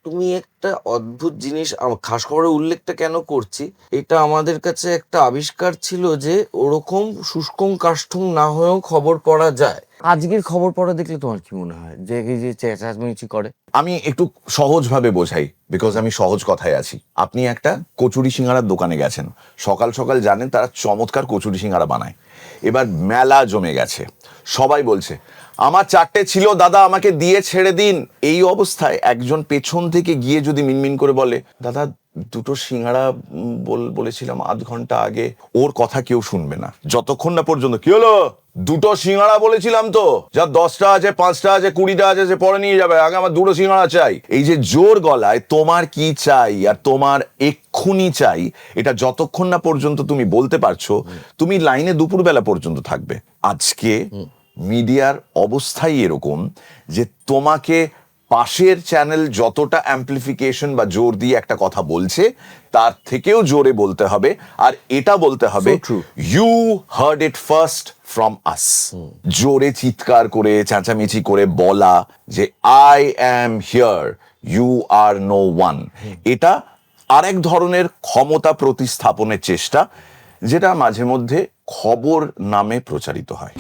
তুমি একটা অদ্ভুত জিনিস খাস খবরের উল্লেখটা কেন করছি, এটা আমাদের কাছে একটা আবিষ্কার ছিল যে ওরকম শুষ্কং কাষ্ঠং না হয়েও খবর পড়া যায়। আজকের খবর পড়া দেখলে তোমার কি মনে হয় যে এই যে চেঁচামেচি করে? আমি একটু সহজভাবে বোঝাই, বিকজ আমি সহজ কথায় আছি। আপনি একটা কচুরি সিঙ্গারার দোকানে গেছেন, সকাল সকাল জানেন তারা চমৎকার কচুরি সিঙ্গারা বানায়, এবার মেলা জমে গেছে, সবাই বলছে আমার 4টে ছিল দাদা, আমাকে দিয়ে ছেড়ে দিন। এই অবস্থায় একজন পেছন থেকে গিয়ে যদি মিনমিন করে বলে দাদা 2টো সিঙ্গারা বলেছিলাম আধ ঘন্টা আগে, ওর কথা কেউ শুনবে না যতক্ষণ না পর্যন্ত কি হলো, 2টো সিঙ্গারা বলেছিলাম তো, যা 10টা আছে 5টা আছে 20টা আছে সে পরে নিয়ে যাবে, আগে আমার 2টো সিঙ্গারা চাই। এই যে জোর গলায় তোমার কি চাই আর তোমার এক্ষুনি চাই, এটা যতক্ষণ না পর্যন্ত তুমি বলতে পারছো, তুমি লাইনে দুপুরবেলা পর্যন্ত থাকবে। আজকে মিডিয়ার অবস্থাই এরকম যে তোমাকে পাশের চ্যানেল যতটা অ্যাম্পলিফিকেশন বা জোর দিয়ে একটা কথা বলছে তার থেকেও জোরে বলতে হবে, আর এটা বলতে হবে you heard it first from us. জোরে চিৎকার করে চেঁচামেচি করে বলা যে I am here, you are no one, এটা আরেক ধরনের ক্ষমতা প্রতিস্থাপনের চেষ্টা, যেটা মাঝে মধ্যে খবর নামে প্রচারিত হয়।